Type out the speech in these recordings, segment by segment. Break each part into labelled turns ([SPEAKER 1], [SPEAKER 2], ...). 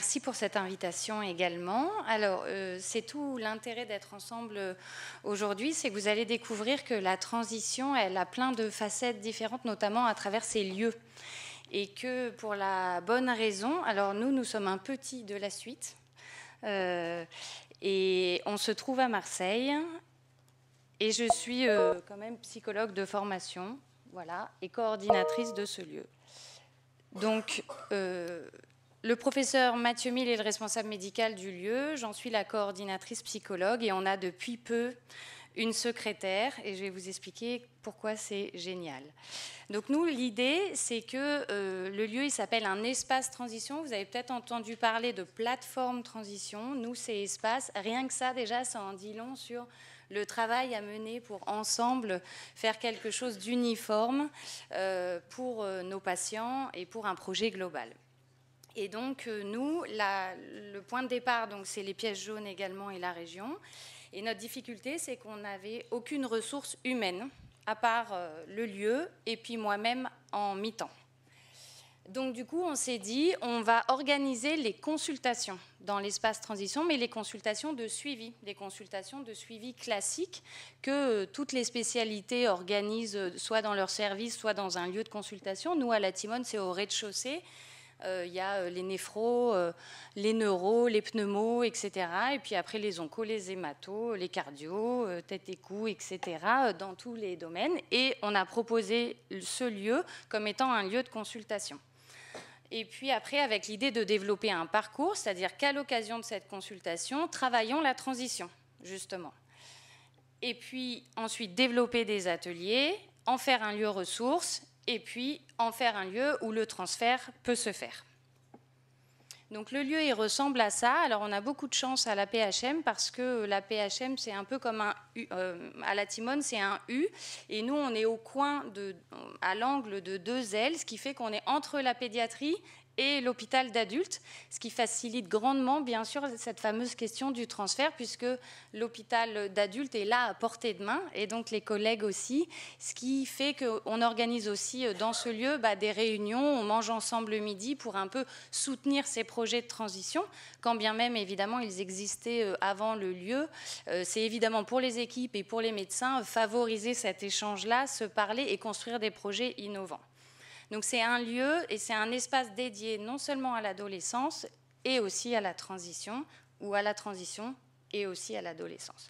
[SPEAKER 1] merci pour cette invitation également. Alors, c'est tout l'intérêt d'être ensemble aujourd'hui, c'est que vous allez découvrir que la transition, elle a plein de facettes différentes, notamment à travers ses lieux. Et que pour la bonne raison, alors nous sommes un petit de la suite, et on se trouve à Marseille, et je suis quand même psychologue de formation, voilà, et coordinatrice de ce lieu. Donc, le professeur Mathieu Mille est le responsable médical du lieu, j'en suis la coordinatrice psychologue, et on a depuis peu une secrétaire, et je vais vous expliquer pourquoi c'est génial. Donc nous, l'idée, c'est que le lieu, il s'appelle un espace transition. Vous avez peut-être entendu parler de plateforme transition. Nous, c'est espace. Rien que ça, déjà, ça en dit long sur le travail à mener pour ensemble faire quelque chose d'uniforme pour nos patients et pour un projet global. Et donc, nous, le point de départ, donc, c'est les pièces jaunes également et la région. Et notre difficulté, c'est qu'on n'avait aucune ressource humaine, à part le lieu, et puis moi-même en mi-temps. Donc du coup, on s'est dit, on va organiser les consultations dans l'espace transition, mais les consultations de suivi classiques que toutes les spécialités organisent, soit dans leur service, soit dans un lieu de consultation. Nous, à la Timone, c'est au rez-de-chaussée. Il y a les néphros, les neuros, les pneumos, etc. Et puis après les oncos, les hématos, les cardios, tête et cou, etc. Dans tous les domaines. Et on a proposé ce lieu comme étant un lieu de consultation. Et puis après, avec l'idée de développer un parcours, c'est-à-dire qu'à l'occasion de cette consultation, travaillons la transition, justement. Et puis ensuite, développer des ateliers, en faire un lieu ressource, et puis en faire un lieu où le transfert peut se faire. Donc le lieu, il ressemble à ça. Alors on a beaucoup de chance à la PHM parce que la PHM, c'est un peu comme un U. À la Timone, c'est un U. Et nous, on est au coin, à l'angle de deux ailes, ce qui fait qu'on est entre la pédiatrie et l'hôpital d'adultes, ce qui facilite grandement, bien sûr, cette fameuse question du transfert, puisque l'hôpital d'adultes est là à portée de main, et donc les collègues aussi, ce qui fait qu'on organise aussi dans ce lieu des réunions, on mange ensemble le midi pour un peu soutenir ces projets de transition, quand bien même, évidemment, ils existaient avant le lieu. C'est évidemment pour les équipes et pour les médecins, favoriser cet échange-là, se parler et construire des projets innovants. Donc c'est un lieu et c'est un espace dédié non seulement à l'adolescence et aussi à la transition, ou à la transition et aussi à l'adolescence.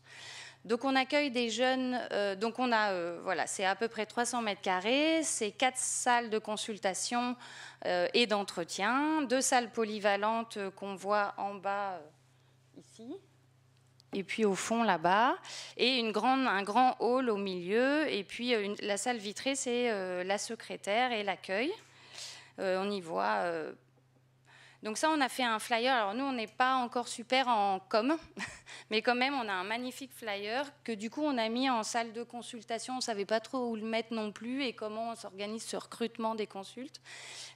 [SPEAKER 1] Donc on accueille des jeunes, donc on a, voilà, c'est à peu près 300 mètres carrés, c'est 4 salles de consultation et d'entretien, 2 salles polyvalentes qu'on voit en bas ici. Et puis au fond là-bas, et un grand hall au milieu, et puis la salle vitrée, c'est la secrétaire et l'accueil. On y voit. Donc ça, on a fait un flyer. Alors nous, on n'est pas encore super en com, mais quand même, on a un magnifique flyer que du coup, on a mis en salle de consultation. On ne savait pas trop où le mettre non plus et comment on s'organise ce recrutement des consultes.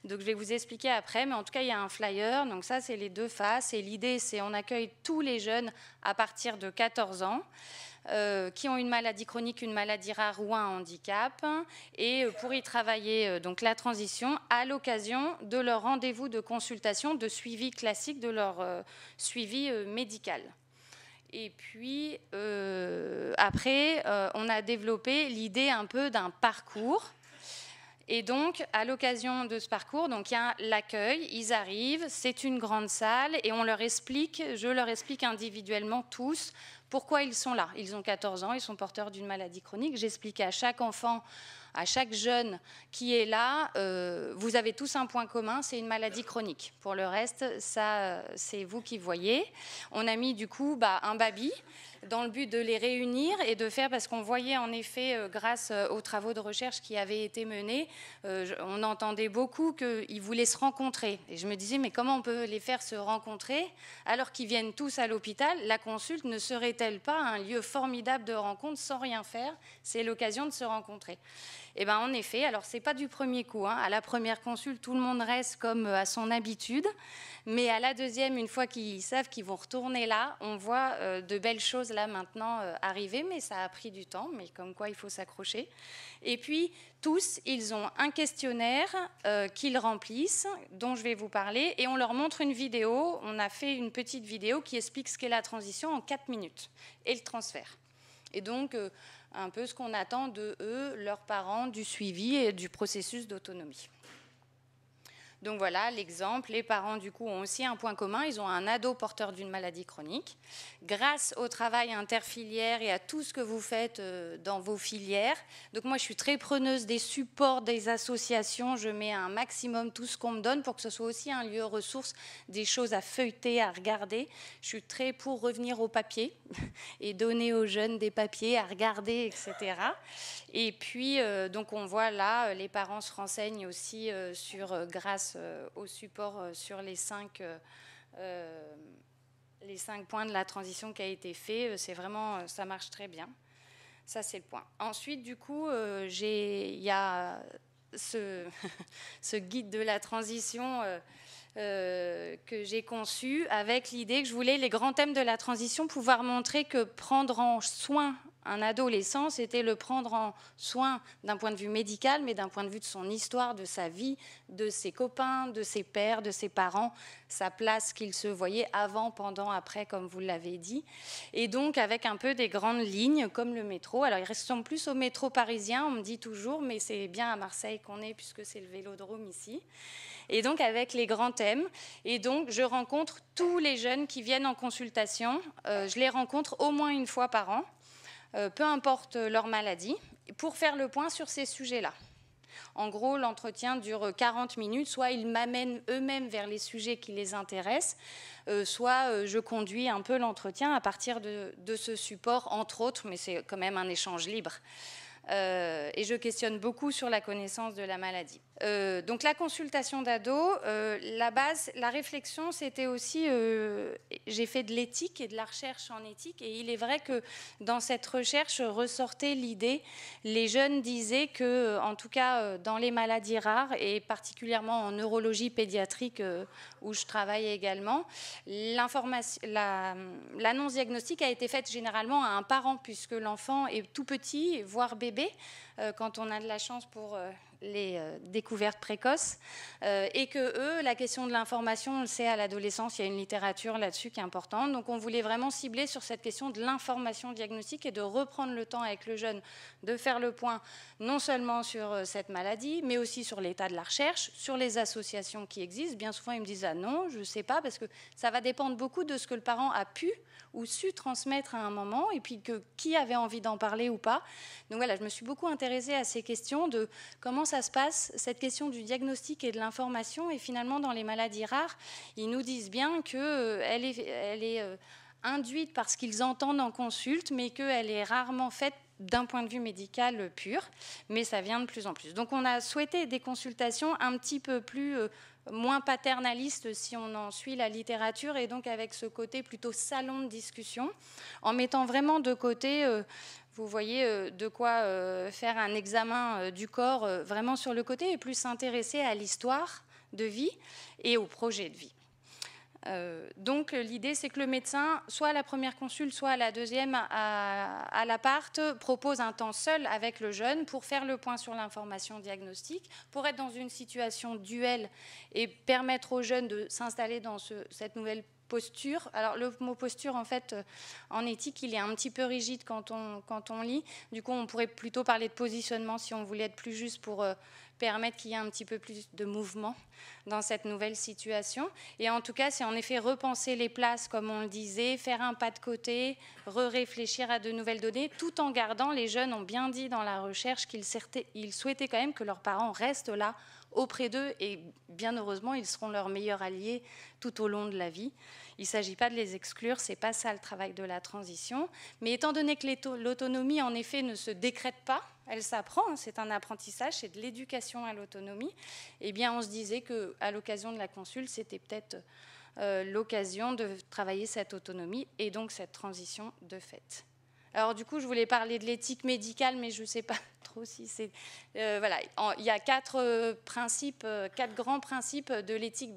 [SPEAKER 1] Donc je vais vous expliquer après, mais en tout cas, il y a un flyer. Donc ça, c'est les deux faces. Et l'idée, c'est on accueille tous les jeunes à partir de 14 ans. Qui ont une maladie chronique, une maladie rare ou un handicap, et pour y travailler donc la transition à l'occasion de leur rendez-vous de consultation, de suivi classique, de leur suivi médical. Et puis après, on a développé l'idée un peu d'un parcours. Et donc, à l'occasion de ce parcours, donc il y a l'accueil, ils arrivent, c'est une grande salle, et on leur explique, je leur explique individuellement tous pourquoi ils sont là. Ils ont 14 ans, ils sont porteurs d'une maladie chronique. J'explique à chaque enfant, à chaque jeune qui est là, vous avez tous un point commun, c'est une maladie chronique. Pour le reste, ça, c'est vous qui voyez. On a mis du coup un baby dans le but de les réunir et de faire, parce qu'on voyait en effet, grâce aux travaux de recherche qui avaient été menés, on entendait beaucoup qu'ils voulaient se rencontrer. Et je me disais, mais comment on peut les faire se rencontrer alors qu'ils viennent tous à l'hôpital? La consulte ne serait-elle pas un lieu formidable de rencontre sans rien faire? C'est l'occasion de se rencontrer. Eh bien, en effet, alors c'est pas du premier coup, hein. À la première consulte, tout le monde reste comme à son habitude, mais à la deuxième, une fois qu'ils savent qu'ils vont retourner là, on voit de belles choses là maintenant arriver, mais ça a pris du temps, mais comme quoi il faut s'accrocher. Et puis, tous, ils ont un questionnaire qu'ils remplissent, dont je vais vous parler, et on leur montre une vidéo. On a fait une petite vidéo qui explique ce qu'est la transition en 4 minutes, et le transfert. Et donc, un peu ce qu'on attend de eux, leurs parents, du suivi et du processus d'autonomie. Donc voilà l'exemple. Les parents, du coup, ont aussi un point commun. Ils ont un ado porteur d'une maladie chronique. Grâce au travail interfilière et à tout ce que vous faites dans vos filières. Donc moi, je suis très preneuse des supports des associations. Je mets un maximum tout ce qu'on me donne pour que ce soit aussi un lieu ressource, des choses à feuilleter, à regarder. Je suis très pour revenir au papier et donner aux jeunes des papiers à regarder, etc. Et puis, donc on voit là, les parents se renseignent aussi grâce au support sur les 5 points de la transition qui a été fait. C'est vraiment, ça marche très bien. Ça, c'est le point. Ensuite, du coup, il y a ce guide de la transition que j'ai conçu avec l'idée que je voulais, les grands thèmes de la transition, pouvoir montrer que prendre en soin un adolescent, c'était le prendre en soin d'un point de vue médical, mais d'un point de vue de son histoire, de sa vie, de ses copains, de ses pères, de ses parents, sa place qu'il se voyait avant, pendant, après, comme vous l'avez dit. Et donc avec un peu des grandes lignes, comme le métro. Alors il ressemble plus au métro parisien, on me dit toujours, mais c'est bien à Marseille qu'on est, puisque c'est le Vélodrome ici. Et donc avec les grands thèmes. Et donc je rencontre tous les jeunes qui viennent en consultation. Je les rencontre au moins une fois par an, peu importe leur maladie, pour faire le point sur ces sujets-là. En gros, l'entretien dure 40 minutes, soit ils m'amènent eux-mêmes vers les sujets qui les intéressent, soit je conduis un peu l'entretien à partir de ce support, entre autres, mais c'est quand même un échange libre. Et je questionne beaucoup sur la connaissance de la maladie. Donc la consultation d'ado, la base, la réflexion, c'était aussi, j'ai fait de l'éthique et de la recherche en éthique, et il est vrai que dans cette recherche ressortait l'idée, les jeunes disaient que, en tout cas dans les maladies rares, et particulièrement en neurologie pédiatrique, où je travaille également, l'annonce diagnostique a été faite généralement à un parent, puisque l'enfant est tout petit, voire bébé, quand on a de la chance pour les découvertes précoces, et que eux, la question de l'information, on le sait, à l'adolescence, il y a une littérature là-dessus qui est importante. Donc on voulait vraiment cibler sur cette question de l'information diagnostique et de reprendre le temps avec le jeune de faire le point non seulement sur cette maladie, mais aussi sur l'état de la recherche, sur les associations qui existent. Bien souvent, ils me disent « Ah non, je ne sais pas », parce que ça va dépendre beaucoup de ce que le parent a pu ou su transmettre à un moment, et puis qui avait envie d'en parler ou pas. Donc voilà, je me suis beaucoup intéressée à ces questions de comment ça se passe, cette question du diagnostic et de l'information. Et finalement, dans les maladies rares, ils nous disent bien qu'elle est induite par ce qu'ils entendent en consulte, mais qu'elle est rarement faite d'un point de vue médical pur, mais ça vient de plus en plus. Donc on a souhaité des consultations un petit peu plus moins paternalistes si on en suit la littérature, et donc avec ce côté plutôt salon de discussion, en mettant vraiment de côté, vous voyez, de quoi faire un examen du corps vraiment sur le côté, et plus s'intéresser à l'histoire de vie et au projet de vie. Donc l'idée, c'est que le médecin, soit à la première consulte, soit à la deuxième à l'appart, propose un temps seul avec le jeune pour faire le point sur l'information diagnostique, pour être dans une situation duel et permettre au jeune de s'installer dans cette nouvelle posture. Alors le mot posture, en fait, en éthique, il est un petit peu rigide quand on lit. Du coup, on pourrait plutôt parler de positionnement si on voulait être plus juste pour permettre qu'il y ait un petit peu plus de mouvement dans cette nouvelle situation. Et en tout cas, c'est en effet repenser les places, comme on le disait, faire un pas de côté, réfléchir à de nouvelles données, tout en gardant, les jeunes ont bien dit dans la recherche qu'ils souhaitaient quand même que leurs parents restent là, auprès d'eux, et bien heureusement, ils seront leurs meilleurs alliés tout au long de la vie. Il ne s'agit pas de les exclure, ce n'est pas ça le travail de la transition. Mais étant donné que l'autonomie, en effet, ne se décrète pas, elle s'apprend, c'est un apprentissage, c'est de l'éducation à l'autonomie, eh bien, on se disait qu'à l'occasion de la consulte, c'était peut-être l'occasion de travailler cette autonomie et donc cette transition de fait. Alors du coup, je voulais parler de l'éthique médicale, mais je ne sais pas trop si c'est... voilà, il y a quatre grands principes de l'éthique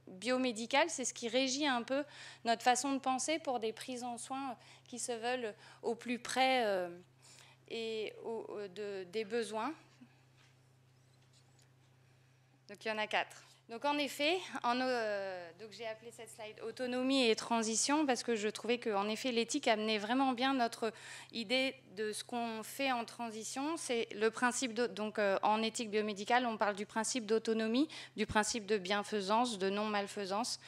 [SPEAKER 1] biomédicale. C'est ce qui régit un peu notre façon de penser pour des prises en soins qui se veulent au plus près des besoins. Donc il y en a 4. Donc en effet, donc j'ai appelé cette slide autonomie et transition parce que je trouvais qu'en effet l'éthique amenait vraiment bien notre idée de ce qu'on fait en transition. C'est le principe donc en éthique biomédicale, on parle du principe d'autonomie, du principe de bienfaisance, de non-malfaisance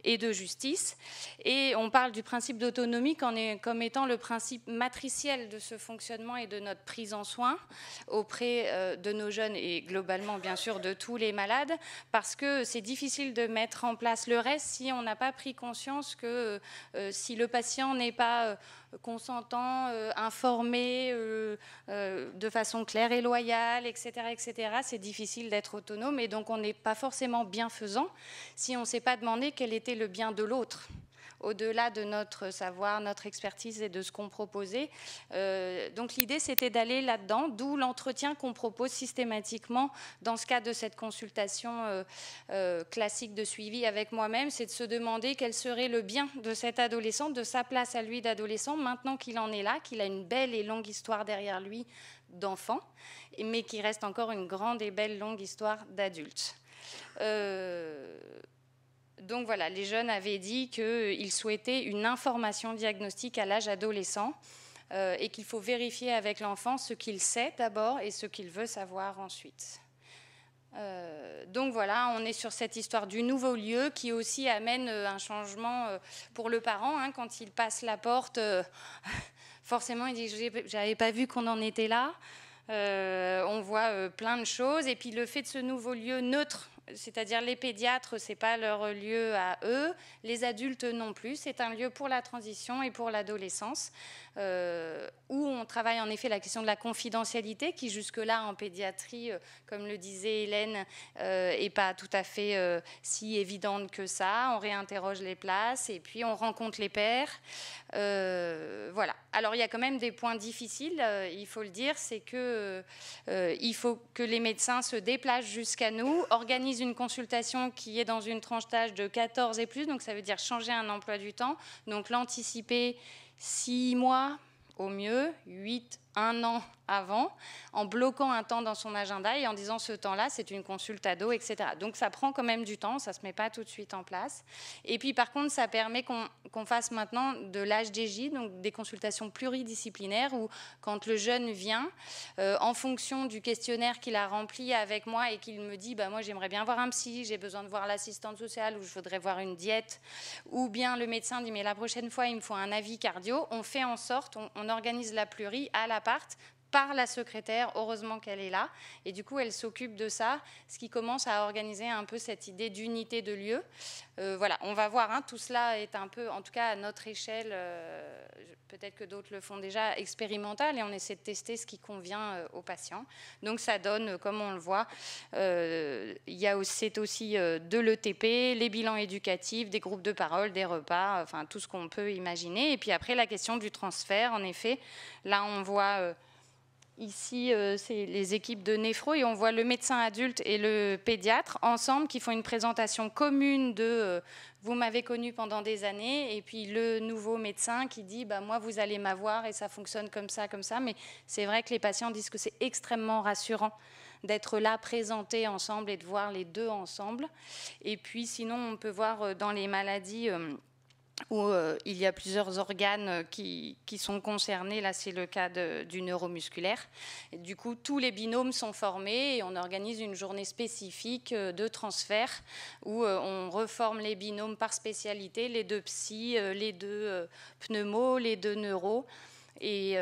[SPEAKER 1] et de justice. Et on parle du principe d'autonomie comme étant le principe matriciel de ce fonctionnement et de notre prise en soin auprès de nos jeunes et globalement bien sûr de tous les malades, parce que c'est difficile de mettre en place le reste si on n'a pas pris conscience que si le patient n'est pas consentant, informé de façon claire et loyale, etc., c'est difficile d'être autonome et donc on n'est pas forcément bienfaisant si on ne s'est pas demandé quel était le bien de l'autre, au-delà de notre savoir, notre expertise et de ce qu'on proposait. Donc l'idée, c'était d'aller là-dedans, d'où l'entretien qu'on propose systématiquement dans ce cadre de cette consultation classique de suivi avec moi-même, c'est de se demander quel serait le bien de cet adolescent, de sa place à lui d'adolescent, maintenant qu'il en est là, qu'il a une belle et longue histoire derrière lui d'enfant, mais qu'il reste encore une grande et belle longue histoire d'adulte. Donc voilà, les jeunes avaient dit qu'ils souhaitaient une information diagnostique à l'âge adolescent et qu'il faut vérifier avec l'enfant ce qu'il sait d'abord et ce qu'il veut savoir ensuite. Donc voilà, on est sur cette histoire du nouveau lieu qui aussi amène un changement pour le parent. Hein, quand il passe la porte, forcément il dit « j'avais pas vu qu'on en était là ». On voit plein de choses et puis le fait de ce nouveau lieu neutre, c'est-à-dire les pédiatres, ce n'est pas leur lieu à eux, les adultes non plus, c'est un lieu pour la transition et pour l'adolescence, où on travaille en effet la question de la confidentialité, qui jusque-là en pédiatrie, comme le disait Hélène, n'est pas tout à fait si évidente que ça. On réinterroge les places et puis on rencontre les pairs. Voilà. Alors il y a quand même des points difficiles, il faut le dire, c'est que il faut que les médecins se déplacent jusqu'à nous, organisent une consultation qui est dans une tranche d'âge de 14 et plus, donc ça veut dire changer un emploi du temps, donc l'anticiper 6 mois au mieux, 8, 1 an avant, en bloquant un temps dans son agenda et en disant ce temps-là, c'est une consulte ado, etc. Donc ça prend quand même du temps, ça ne se met pas tout de suite en place. Et puis par contre, ça permet qu'on fasse maintenant de l'HDJ, donc des consultations pluridisciplinaires, où quand le jeune vient, en fonction du questionnaire qu'il a rempli avec moi et qu'il me dit, bah, moi j'aimerais bien voir un psy, j'ai besoin de voir l'assistante sociale, ou je voudrais voir une diète, ou bien le médecin dit, mais la prochaine fois, il me faut un avis cardio, on fait en sorte, on organise la pluri à l'appart, par la secrétaire, heureusement qu'elle est là, et du coup elle s'occupe de ça, ce qui commence à organiser un peu cette idée d'unité de lieu. Voilà, on va voir, hein, tout cela est un peu, en tout cas à notre échelle, peut-être que d'autres le font déjà, expérimental, et on essaie de tester ce qui convient aux patients. Donc ça donne, comme on le voit, c'est aussi de l'ETP, les bilans éducatifs, des groupes de parole, des repas, enfin tout ce qu'on peut imaginer. Et puis après la question du transfert, en effet, là on voit... Ici, c'est les équipes de néphro et on voit le médecin adulte et le pédiatre ensemble qui font une présentation commune de vous m'avez connu pendant des années, et puis le nouveau médecin qui dit bah, moi vous allez m'avoir et ça fonctionne comme ça, mais c'est vrai que les patients disent que c'est extrêmement rassurant d'être là présentés ensemble et de voir les deux ensemble. Et puis sinon on peut voir dans les maladies où il y a plusieurs organes qui sont concernés. Là, c'est le cas du neuromusculaire. Et du coup, tous les binômes sont formés et on organise une journée spécifique de transfert où on reforme les binômes par spécialité, les 2 psy, les 2 pneumos, les 2 neuros et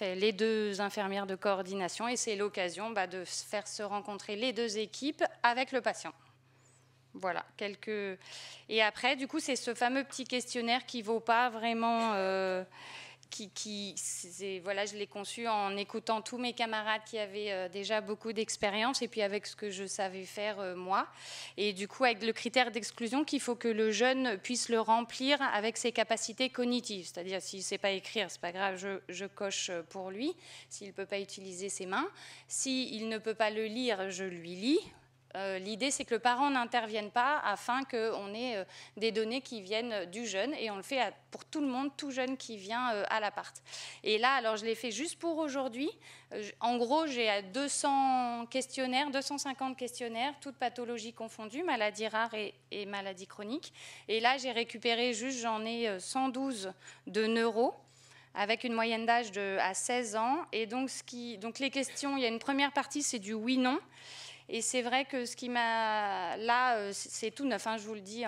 [SPEAKER 1] les 2 infirmières de coordination. Et c'est l'occasion de faire se rencontrer les 2 équipes avec le patient. Voilà, Et après, du coup, c'est ce fameux petit questionnaire qui ne vaut pas vraiment... voilà, je l'ai conçu en écoutant tous mes camarades qui avaient déjà beaucoup d'expérience et puis avec ce que je savais faire moi. Et du coup, avec le critère d'exclusion qu'il faut que le jeune puisse le remplir avec ses capacités cognitives. C'est-à-dire, s'il ne sait pas écrire, ce n'est pas grave, je coche pour lui. S'il ne peut pas utiliser ses mains. S'il ne peut pas le lire, je lui lis. L'idée, c'est que le parent n'intervienne pas afin qu'on ait des données qui viennent du jeune. Et on le fait pour tout le monde, tout jeune qui vient à l'appart. Et là, alors je l'ai fait juste pour aujourd'hui. En gros, j'ai 200 questionnaires, 250 questionnaires, toutes pathologies confondues, maladies rares et maladies chroniques. Et là, j'ai récupéré j'en ai 112 de neuro, avec une moyenne d'âge à 16 ans. Et donc les questions, il y a une première partie, c'est du oui-non. Et c'est vrai que ce qui m'a... Là, c'est tout neuf, hein, je vous le dis.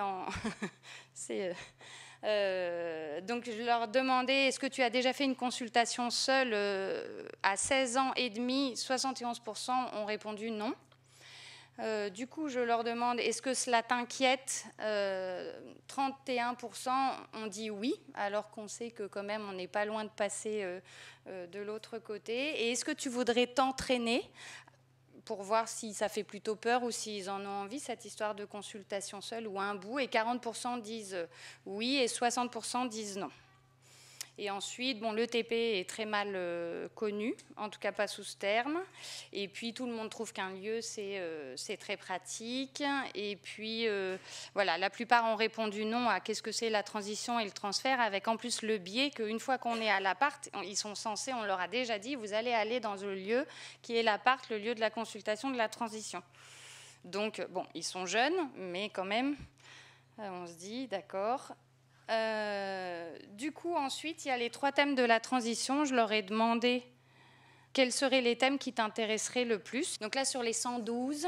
[SPEAKER 1] Donc, je leur demandais, est-ce que tu as déjà fait une consultation seule à 16 ans et demi, 71% ont répondu non. Du coup, je leur demande, est-ce que cela t'inquiète 31% ont dit oui, alors qu'on sait que quand même, on n'est pas loin de passer de l'autre côté. Et est-ce que tu voudrais t'entraîner pour voir si ça fait plutôt peur ou s'ils en ont envie, cette histoire de consultation seule ou un bout. Et 40% disent oui et 60% disent non. Et ensuite, bon, l'ETP est très mal connu, en tout cas pas sous ce terme. Et puis, tout le monde trouve qu'un lieu, c'est très pratique. Et puis, voilà, la plupart ont répondu non à qu'est-ce que c'est la transition et le transfert, avec en plus le biais qu'une fois qu'on est à l'appart, ils sont censés, on leur a déjà dit, vous allez aller dans le lieu qui est l'appart, le lieu de la consultation, de la transition. Donc, bon, ils sont jeunes, mais quand même, on se dit, d'accord. Du coup, ensuite, il y a les 3 thèmes de la transition. Je leur ai demandé quels seraient les thèmes qui t'intéresseraient le plus. Donc là, sur les 112,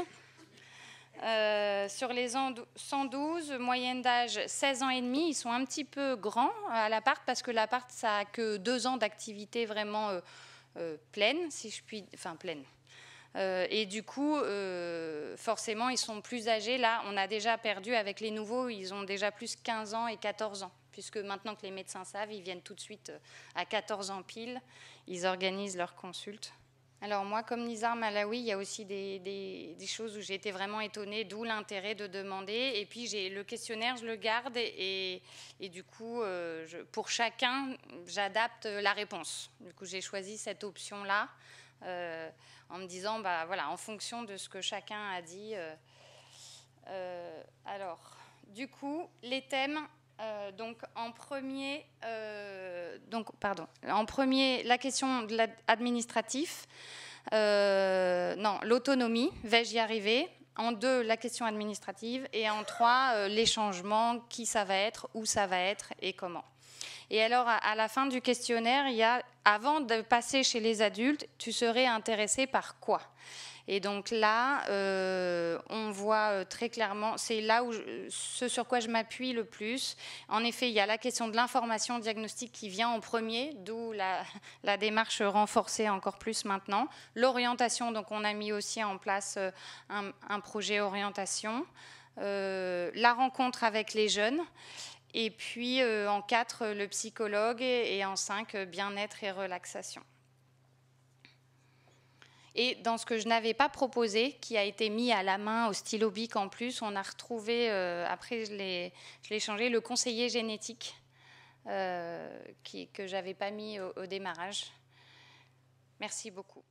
[SPEAKER 1] moyenne d'âge 16 ans et demi, ils sont un petit peu grands à l'appart parce que l'appart, ça n'a que 2 ans d'activité vraiment pleine, si je puis... Enfin, pleine. Et du coup, forcément, ils sont plus âgés. Là, on a déjà perdu avec les nouveaux, ils ont déjà plus 15 ans et 14 ans. Puisque maintenant que les médecins savent, ils viennent tout de suite à 14 ans pile, ils organisent leurs consultes. Alors moi, comme Nizar Malawi, il y a aussi des choses où j'ai été vraiment étonnée, d'où l'intérêt de demander. Et puis le questionnaire, je le garde et du coup, pour chacun, j'adapte la réponse. Du coup, j'ai choisi cette option-là. En me disant, bah, voilà, en fonction de ce que chacun a dit. Alors, du coup, les thèmes, donc en premier, la question administrative, l'autonomie, vais-je y arriver? En 2, la question administrative, et en 3, les changements, qui ça va être, où ça va être et comment. Et alors, à la fin du questionnaire, il y a, avant de passer chez les adultes, tu serais intéressé par quoi? Et donc là, on voit très clairement, c'est là où ce sur quoi je m'appuie le plus. En effet, il y a la question de l'information diagnostique qui vient en premier, d'où la démarche renforcée encore plus maintenant. L'orientation, donc on a mis aussi en place un projet orientation. La rencontre avec les jeunes. Et puis en 4, le psychologue, et en 5, bien-être et relaxation. Et dans ce que je n'avais pas proposé, qui a été mis à la main au stylo bic en plus, on a retrouvé, après je l'ai changé, le conseiller génétique que je n'avais pas mis au démarrage. Merci beaucoup.